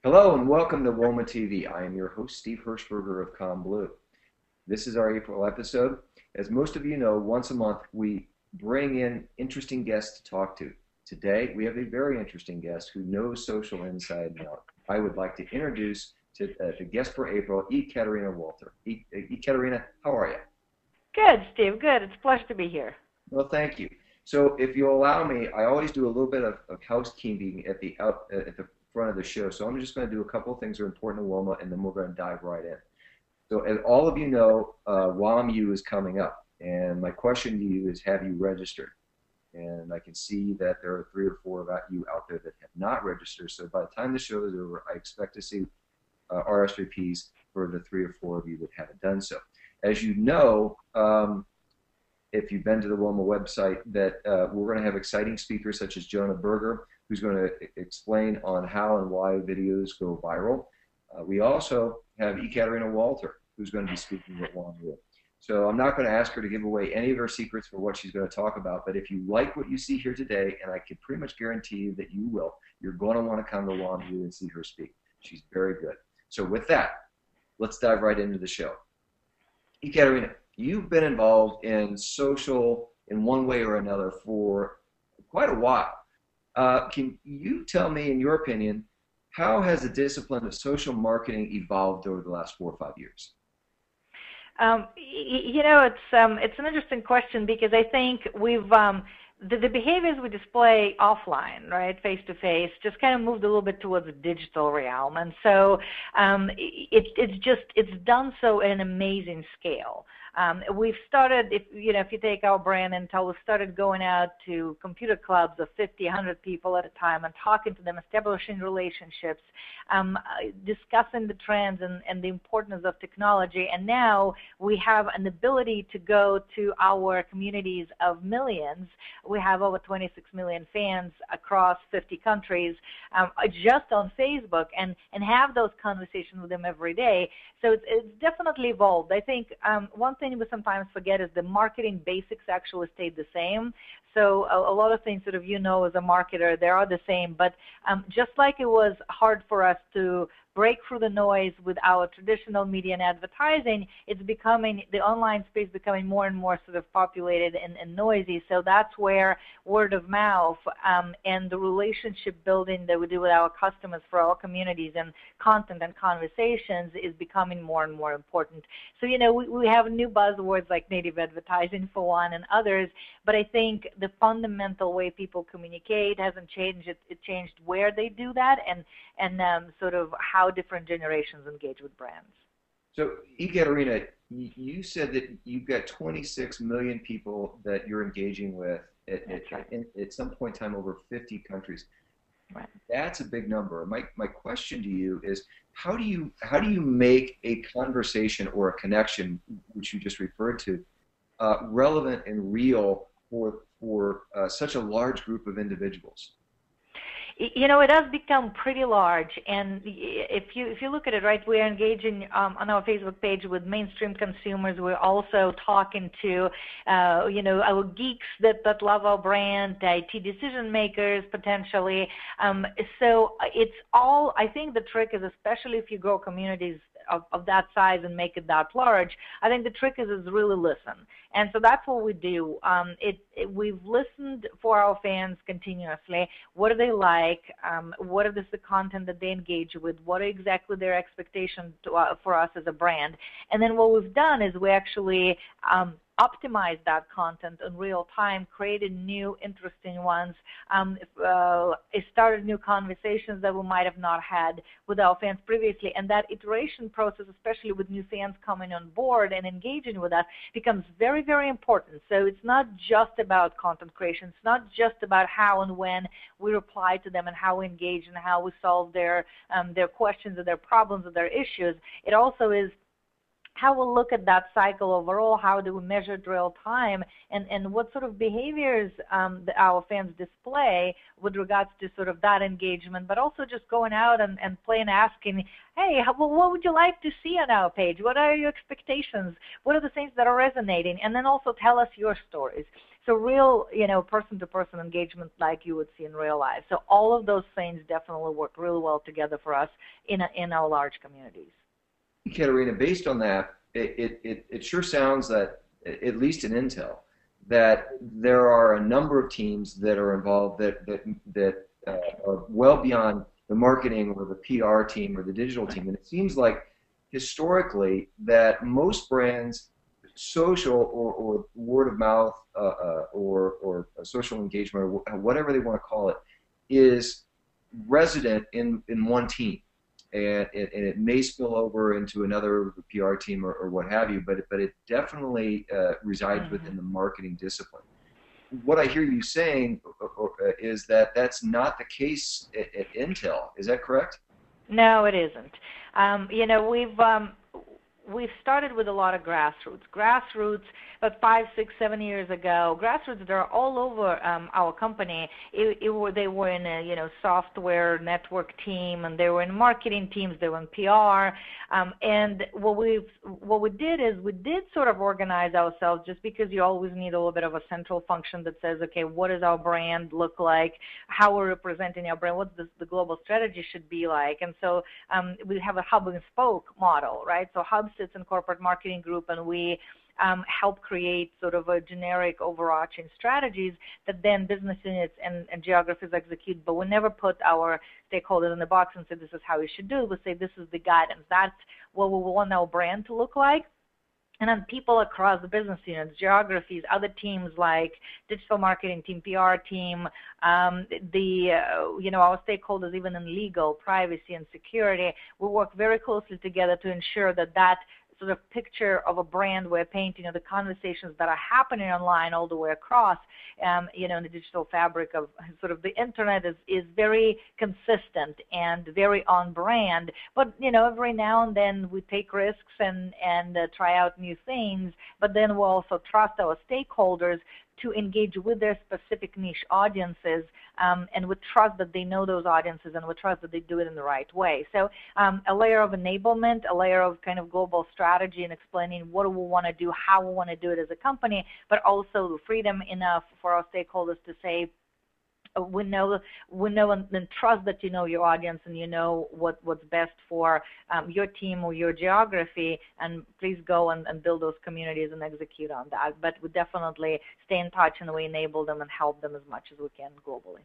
Hello and welcome to WOMMA TV. I am your host, Steve Hershberger of Blue. This is our April episode. As most of you know, once a month we bring in interesting guests to talk to. Today we have a very interesting guest who knows social inside and out. I would like to introduce the guest for April, Ekaterina Walter. Ekaterina, how are you? Good, Steve. Good. It's a pleasure to be here. Well, thank you. So if you'll allow me, I always do a little bit of housekeeping at the front of the show. So I'm just going to do a couple of things that are important to WOMMA, and then we're going to dive right in. So as all of you know, WOMM-U is coming up, and my question to you is, have you registered? And I can see that there are 3 or 4 of you out there that have not registered. So by the time the show is over, I expect to see RSVPs for the 3 or 4 of you that haven't done so. As you know, if you've been to the WOMMA website, that we're going to have exciting speakers such as Jonah Berger, who's going to explain on how and why videos go viral. We also have Ekaterina Walter, who's going to be speaking at WOMM-U. So I'm not going to ask her to give away any of her secrets for what she's going to talk about, but if you like what you see here today, and I can pretty much guarantee you that you will, you're going to want to come to WOMM-U and see her speak. She's very good. So with that, let's dive right into the show. Ekaterina, you've been involved in social in one way or another for quite a while. Can you tell me, in your opinion, how has the discipline of social marketing evolved over the last 4 or 5 years? It's an interesting question because I think we've the behaviors we display offline, right, face to face, just kind of moved a little bit towards the digital realm, and so it's done so at an amazing scale. We've started, if you take our brand Intel, we've started going out to computer clubs of 50, 100 people at a time and talking to them, establishing relationships, discussing the trends and the importance of technology. And now we have an ability to go to our communities of millions. We have over 26 million fans across 50 countries just on Facebook and have those conversations with them every day. So it's definitely evolved. I think one thing we sometimes forget is the marketing basics actually stayed the same. So a lot of things sort of, as a marketer, they are the same. But just like it was hard for us to break through the noise with our traditional media and advertising, it's becoming, the online space becoming more and more sort of populated and noisy. So that's where word of mouth and the relationship building that we do with our customers for our communities and content and conversations is becoming more and more important. So, we have new buzzwords like native advertising for one and others, but I think the fundamental way people communicate hasn't changed. It changed where they do that and sort of how different generations engage with brands. So, Ekaterina, you said that you've got 26 million people that you're engaging with at some point in time over 50 countries. Right. That's a big number. My question to you is, how do you make a conversation or a connection, which you just referred to, relevant and real for such a large group of individuals? It has become pretty large, and if you look at it, right, we're engaging on our Facebook page with mainstream consumers. We're also talking to, our geeks that love our brand, IT decision makers potentially. So it's all. I think the trick is, especially if you grow communities of that size and make it that large, I think the trick is really listen. And so that's what we do. We've listened for our fans continuously. What do they like? What is the content that they engage with? What are exactly their expectations for us as a brand? And then what we've done is we actually optimize that content in real time, created new interesting ones, started new conversations that we might have not had with our fans previously. And that iteration process, especially with new fans coming on board and engaging with us, becomes very, very important. So it's not just about content creation. It's not just about how and when we reply to them and how we engage and how we solve their questions or their problems or their issues. It also is how we'll look at that cycle overall, how do we measure it real time, and what sort of behaviors that our fans display with regards to sort of that engagement, but also just going out and playing, asking, hey, what would you like to see on our page? What are your expectations? What are the things that are resonating? And then also tell us your stories. So real, person-to-person engagement like you would see in real life. So all of those things definitely work really well together for us in our large communities. Ekaterina, based on that, it sure sounds that, at least in Intel, that there are a number of teams that are involved that are well beyond the marketing or the PR team or the digital team. And it seems like historically that most brands, social or word of mouth or social engagement or whatever they want to call it, is resident in one team. And it may spill over into another PR team or what have you, but it definitely resides within the marketing discipline. What I hear you saying is that that's not the case at Intel. Is that correct? No, it isn't. We've started with a lot of grassroots, but 5, 6, 7 years ago. Grassroots, they're all over our company. They were in a software network team, and they were in marketing teams. They were in PR. And what we did is we did sort of organize ourselves, just because you always need a little bit of a central function that says, okay, what does our brand look like? How we're representing our brand? What the global strategy should be like? And so we have a hub and spoke model, right? So hub sits in corporate marketing group, and we help create sort of a generic overarching strategies that then business units and geographies execute, but we never put our stakeholders in the box and say this is how you should do it. We say this is the guidance. That's what we want our brand to look like. And then people across the business units, geographies, other teams like digital marketing team, PR team, our stakeholders even in legal, privacy, and security, we work very closely together to ensure that sort of picture of a brand we're painting, the conversations that are happening online all the way across, in the digital fabric of sort of the internet is very consistent and very on brand. But, every now and then we take risks and try out new things, but then we'll also trust our stakeholders to engage with their specific niche audiences, and we trust that they know those audiences, and we trust that they do it in the right way. So a layer of enablement, a layer of kind of global strategy and explaining what do we want to do, how we want to do it as a company, but also freedom enough for our stakeholders to say, we know and trust that you know your audience and you know what's best for your team or your geography, and please go and build those communities and execute on that. But we definitely stay in touch, and we enable them and help them as much as we can globally.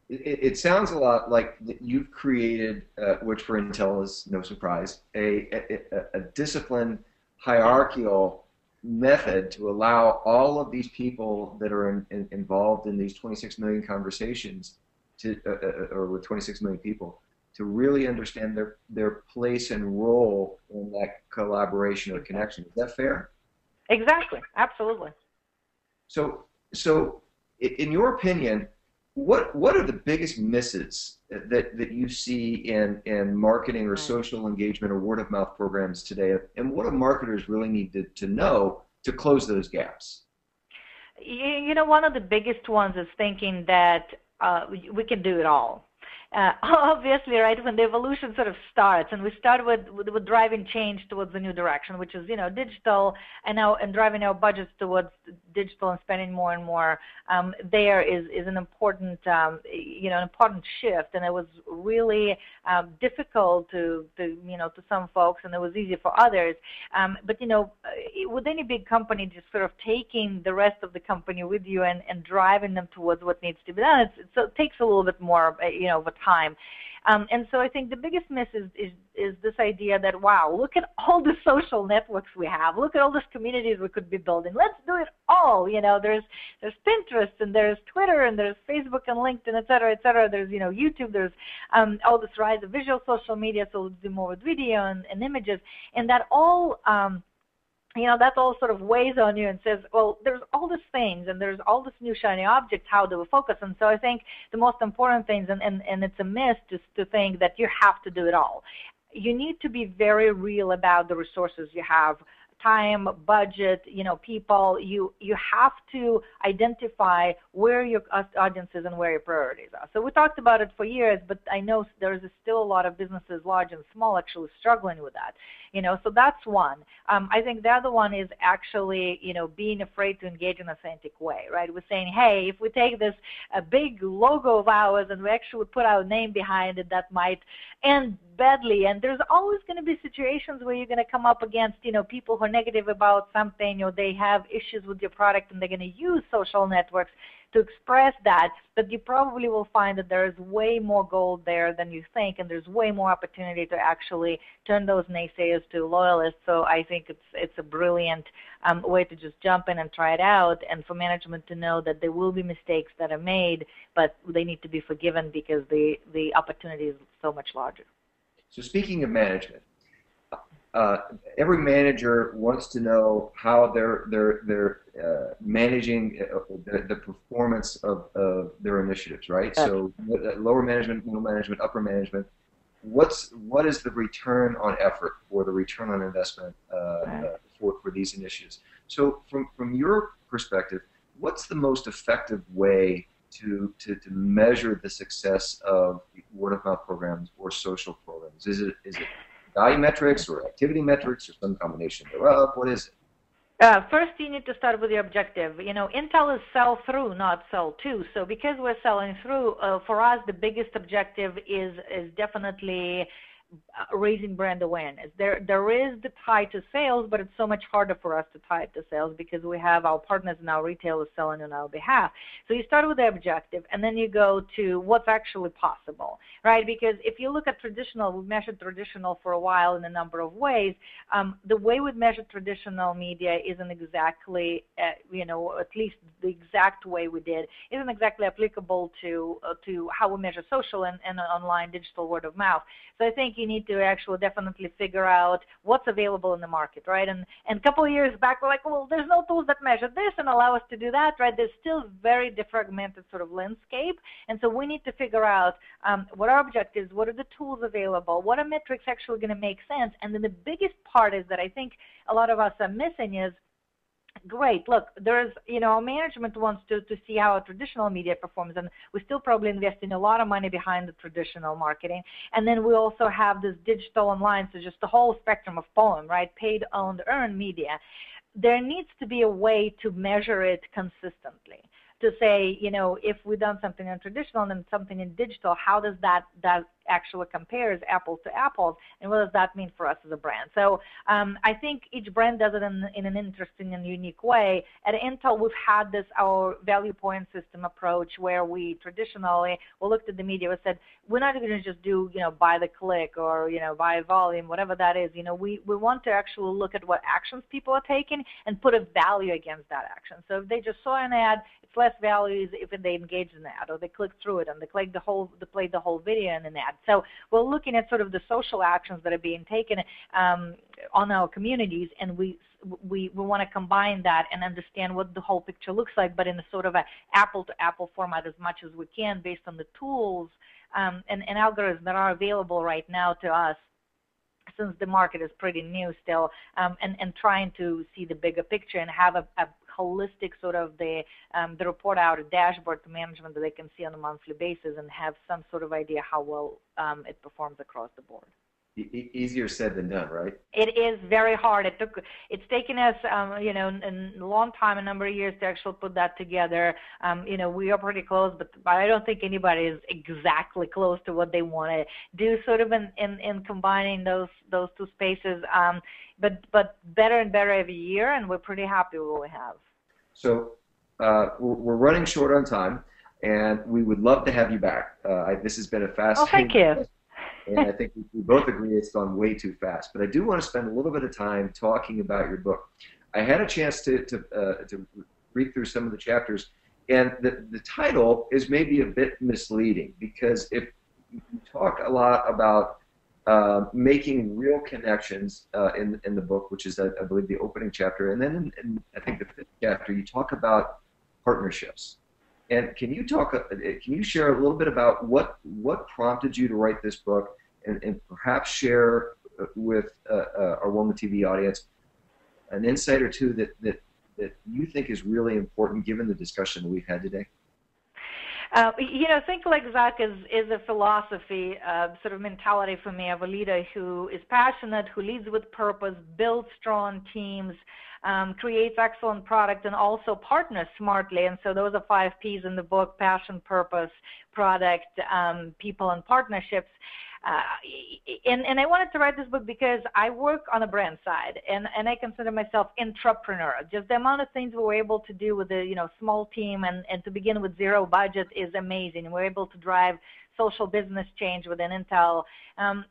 It sounds a lot like you've created, which for Intel is no surprise, a disciplined, hierarchical method to allow all of these people that are involved in these 26 million conversations, or with 26 million people, to really understand their place and role in that collaboration or connection. Is that fair? Exactly. Absolutely. So in your opinion, what are the biggest misses that you see in marketing or social engagement or word of mouth programs today, and what do marketers really need to know to close those gaps? One of the biggest ones is thinking that we can do it all. Obviously, right, when the evolution sort of starts, and we start with driving change towards the new direction, which is, digital, and driving our budgets towards digital and spending more and more, there is an important, important shift, and it was really difficult to some folks, and it was easy for others. But, with any big company, just sort of taking the rest of the company with you and driving them towards what needs to be done, it takes a little bit more, of a time. And so I think the biggest miss is this idea that, wow, look at all the social networks we have. Look at all these communities we could be building. Let's do it all. There's Pinterest, and there's Twitter, and there's Facebook and LinkedIn, et cetera, et cetera. There's, YouTube. There's all this rise of visual social media, so let's do more with video and images. And that all that all sort of weighs on you and says, well, there's all these things, and there's all this new shiny objects. How do we focus? And so I think the most important things, and it's a myth to think that you have to do it all. You need to be very real about the resources you have time, budget, people. You have to identify where your audience is and where your priorities are. So we talked about it for years, but I know there's still a lot of businesses, large and small, actually struggling with that. So that's one. I think the other one is actually, being afraid to engage in an authentic way, right? We're saying, hey, if we take this big logo of ours and we actually put our name behind it, that might end badly. And there's always going to be situations where you're going to come up against, people who are negative about something, or they have issues with your product, and they're going to use social networks to express that. But you probably will find that there is way more gold there than you think, and there's way more opportunity to actually turn those naysayers to loyalists. So I think it's a brilliant way to just jump in and try it out, and for management to know that there will be mistakes that are made, but they need to be forgiven because the opportunity is so much larger. So speaking of management, every manager wants to know how they're managing the performance of their initiatives, right? Yes. So lower management, middle management, upper management. What is the return on effort or the return on investment for these initiatives? So from your perspective, what's the most effective way to measure the success of word-of-mouth programs or social programs? Is it value metrics or activity metrics or some combination thereof? What is it? First, you need to start with your objective. Intel is sell through, not sell to. So because we're selling through, for us, the biggest objective is definitely raising brand awareness. There is the tie to sales, but it's so much harder for us to tie it to sales because we have our partners and our retailers selling on our behalf. So you start with the objective, and then you go to what's actually possible, right? Because if you look at traditional, we've measured traditional for a while in a number of ways. The way we've measured traditional media isn't exactly, at least the exact way we did, isn't exactly applicable to how we measure social and online digital word of mouth. So I think you need to actually definitely figure out what's available in the market, right? And a couple of years back, we're like, well, there's no tools that measure this and allow us to do that, right? There's still very defragmented sort of landscape. And so we need to figure out what are our objectives, what are the tools available, what are metrics actually going to make sense. And then the biggest part is that I think a lot of us are missing is, great, look, there's, our management wants to see how traditional media performs, and we're still probably investing a lot of money behind the traditional marketing. And then we also have this digital online, so just the whole spectrum of POEM, right, paid, owned, earned media. There needs to be a way to measure it consistently, to say, if we've done something in traditional and then something in digital, how does that actually compares apples to apples, and what does that mean for us as a brand? So I think each brand does it in an interesting and unique way. At Intel, we've had our value point system approach where we traditionally looked at the media and said, we're not going to just do, by the click or, by volume, whatever that is. We want to actually look at what actions people are taking and put a value against that action. So if they just saw an ad, it's less value if they engage in the ad, or they click through it and they played the whole video in an ad. So we're looking at sort of the social actions that are being taken on our communities, and we want to combine that and understand what the whole picture looks like, but in a sort of an apple-to-apple format as much as we can based on the tools and algorithms that are available right now to us, since the market is pretty new still, and trying to see the bigger picture and have a holistic sort of the report out, a dashboard to management that they can see on a monthly basis and have some sort of idea how well it performs across the board. Easier said than done, right? It is very hard. It's taken us, a long time, a number of years to actually put that together. We are pretty close, but I don't think anybody is exactly close to what they want to do, sort of in combining those two spaces. But better and better every year, and we're pretty happy with what we have. So we're running short on time, and we would love to have you back. This has been a fascinating. Oh, thank you. And I think we both agree it's gone way too fast. But I do want to spend a little bit of time talking about your book. I had a chance to read through some of the chapters, and the title is maybe a bit misleading, because if you talk a lot about making real connections in the book, which is, I believe, the opening chapter, and then in I think the 5th chapter, you talk about partnerships. And can you share a little bit about what prompted you to write this book, and perhaps share with our WOMMA TV audience an insight or two that you think is really important given the discussion that we've had today? You know, think like Zuck is a philosophy, sort of mentality for me of a leader who is passionate, who leads with purpose, builds strong teams, creates excellent product, and also partners smartly. And so those are 5 P's in the book: passion, purpose, product, people, and partnerships. And I wanted to write this book because I work on the brand side, and I consider myself entrepreneur. Just the amount of things we were able to do with a small team and to begin with 0 budget is amazing. We're able to drive social business change within Intel. And,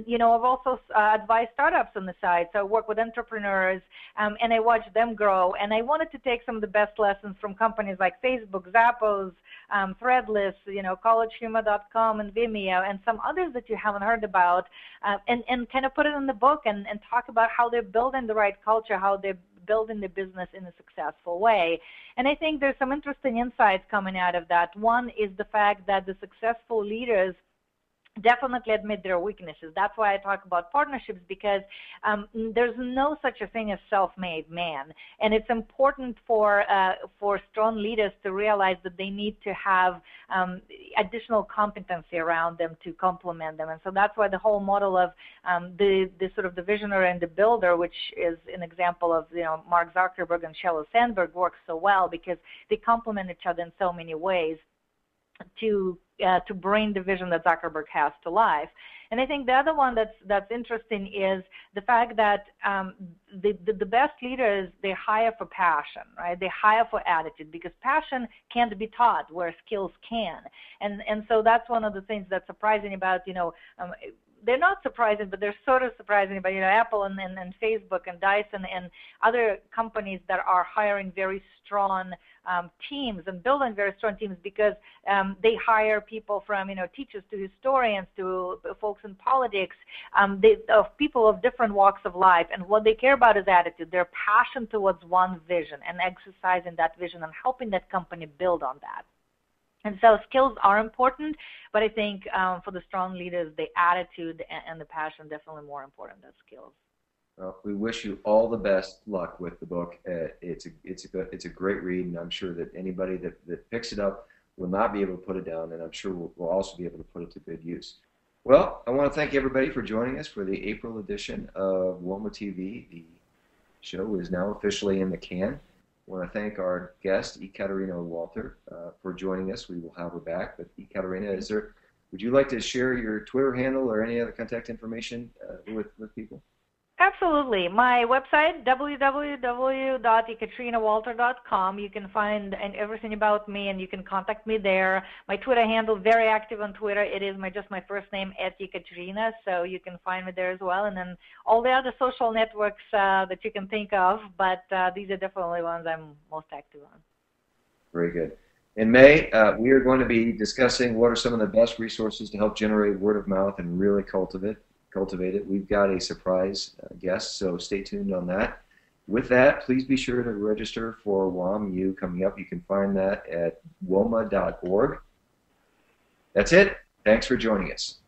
I've also advised startups on the side. So I work with entrepreneurs, and I watch them grow. And I wanted to take some of the best lessons from companies like Facebook, Zappos, Threadless, collegehumor.com, and Vimeo, and some others that you haven't heard about, and kind of put it in the book and talk about how they're building the right culture, how they're building the business in a successful way. And I think there's some interesting insights coming out of that. One is the fact that the successful leaders definitely admit their weaknesses. That's why I talk about partnerships, because there's no such a thing as self-made man. And it's important for strong leaders to realize that they need to have additional competency around them to complement them. And so that's why the whole model of the sort of the visionary and the builder, which is an example of Mark Zuckerberg and Sheryl Sandberg, works so well, because they complement each other in so many ways to bring the vision that Zuckerberg has to life. And I think the other one that's interesting is the fact that the best leaders, they hire for passion, right? They hire for attitude, because passion can't be taught where skills can. And so that's one of the things that's surprising about, they're not surprising, but they're sort of surprising about, Apple and Facebook and Dyson and other companies that are hiring very strong teams and building very strong teams, because they hire people from, teachers to historians to folks in politics, people of different walks of life. And what they care about is attitude, their passion towards one vision and exercising that vision and helping that company build on that. And so skills are important, but I think for the strong leaders, the attitude and the passion definitely more important than skills. Well, we wish you all the best luck with the book. It's a great read, and I'm sure that anybody that picks it up will not be able to put it down, and I'm sure we'll also be able to put it to good use. Well, I want to thank everybody for joining us for the April edition of WOMMA TV. The show is now officially in the can. I want to thank our guest, Ekaterina Walter, for joining us. We will have her back. But Ekaterina, would you like to share your Twitter handle or any other contact information with people? Absolutely. My website, www.ekaterinawalter.com. You can find everything about me, and you can contact me there. My Twitter handle, very active on Twitter. It is just my first name, @Ekaterina, so you can find me there as well. And then all the other social networks that you can think of, but these are definitely ones I'm most active on. Very good. In May, we are going to be discussing what are some of the best resources to help generate word of mouth and really cultivate it. We've got a surprise guest, so stay tuned on that. With that, please be sure to register for WOMM-U coming up. You can find that at womma.org. That's it. Thanks for joining us.